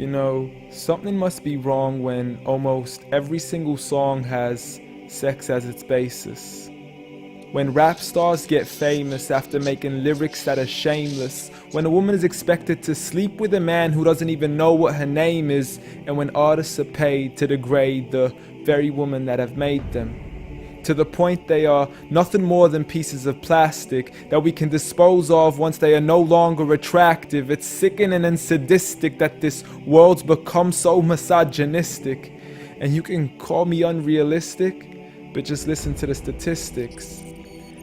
You know, something must be wrong when almost every single song has sex as its basis. When rap stars get famous after making lyrics that are shameless. When a woman is expected to sleep with a man who doesn't even know what her name is. And when artists are paid to degrade the very women that have made them. To the point they are nothing more than pieces of plastic that we can dispose of once they are no longer attractive. It's sickening and sadistic that this world's become so misogynistic. And you can call me unrealistic, but just listen to the statistics.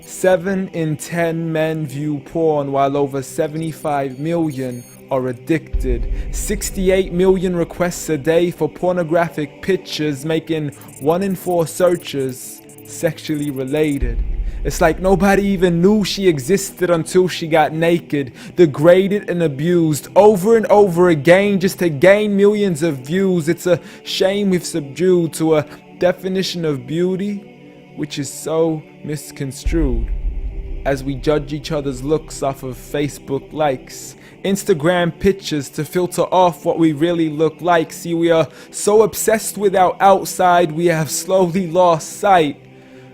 7 in 10 men view porn, while over 75 million are addicted. 68 million requests a day for pornographic pictures, making 1 in 4 searches sexually related. It's like nobody even knew she existed until she got naked, degraded and abused over and over again just to gain millions of views. It's a shame we've subdued to a definition of beauty which is so misconstrued, as we judge each other's looks off of Facebook likes, Instagram pictures to filter off what we really look like. See, we are so obsessed with our outside, we have slowly lost sight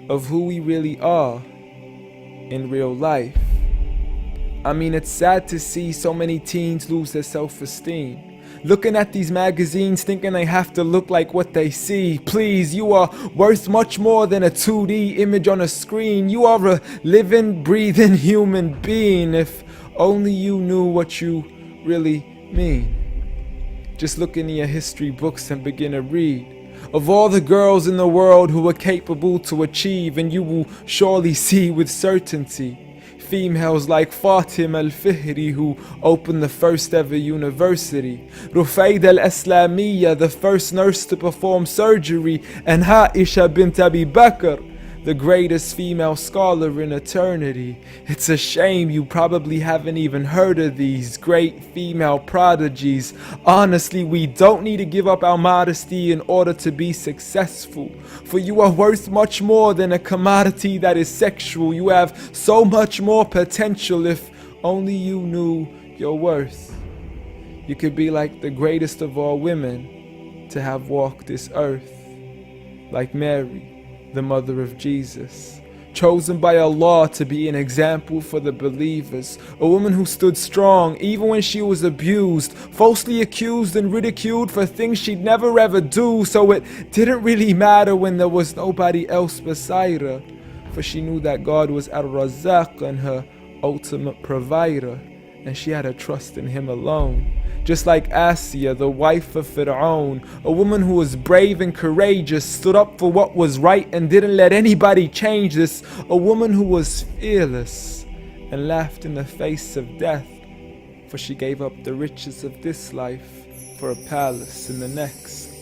of who we really are in real life. I mean, it's sad to see so many teens lose their self-esteem. Looking at these magazines thinking they have to look like what they see. Please, you are worth much more than a 2D image on a screen. You are a living, breathing human being. If only you knew what you really mean. Just look into your history books and begin to read of all the girls in the world who were capable to achieve, and you will surely see with certainty females like Fatima al-Fihri, who opened the first ever university, Rufaida al-Islamiyya, the first nurse to perform surgery, and Aisha bint Abi Bakr, the greatest female scholar in eternity. It's a shame you probably haven't even heard of these great female prodigies. Honestly, we don't need to give up our modesty in order to be successful, for you are worth much more than a commodity that is sexual. You have so much more potential if only you knew your worth. You could be like the greatest of all women to have walked this earth, like Mary, the mother of Jesus, chosen by Allah to be an example for the believers, a woman who stood strong even when she was abused, falsely accused and ridiculed for things she'd never ever do, so it didn't really matter when there was nobody else beside her, for she knew that God was Ar-Razzaq and her ultimate provider, and she had a trust in Him alone. Just like Asiya, the wife of Fir'aun, a woman who was brave and courageous, stood up for what was right and didn't let anybody change this, a woman who was fearless and laughed in the face of death, for she gave up the riches of this life for a palace in the next.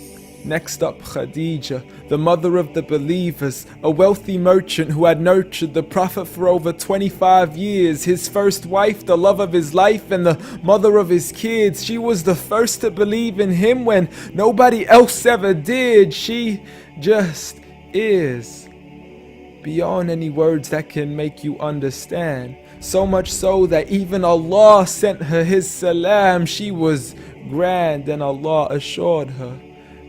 Next up, Khadija, the mother of the believers, a wealthy merchant who had nurtured the Prophet for over 25 years, his first wife, the love of his life, and the mother of his kids. She was the first to believe in him when nobody else ever did. She just is, beyond any words that can make you understand. So much so that even Allah sent her His salam. She was grand, and Allah assured her,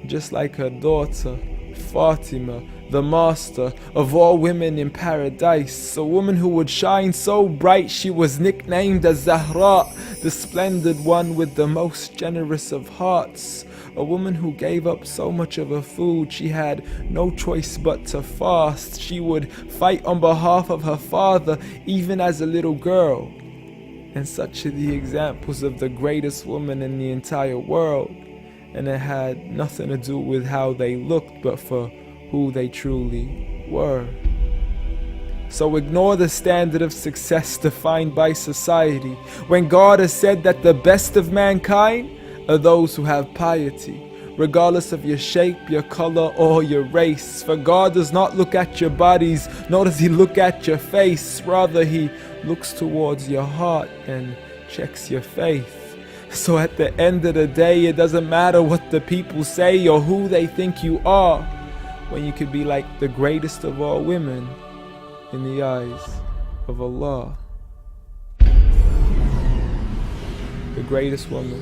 just like her daughter, Fatima, the master of all women in paradise, a woman who would shine so bright she was nicknamed as Zahra, the splendid one with the most generous of hearts, a woman who gave up so much of her food she had no choice but to fast. She would fight on behalf of her father even as a little girl. And such are the examples of the greatest woman in the entire world. And it had nothing to do with how they looked, but for who they truly were. So ignore the standard of success defined by society, when God has said that the best of mankind are those who have piety, regardless of your shape, your color, or your race. For God does not look at your bodies, nor does He look at your face. Rather, He looks towards your heart and checks your faith. So at the end of the day, it doesn't matter what the people say or who they think you are, when you could be like the greatest of all women in the eyes of Allah. The greatest woman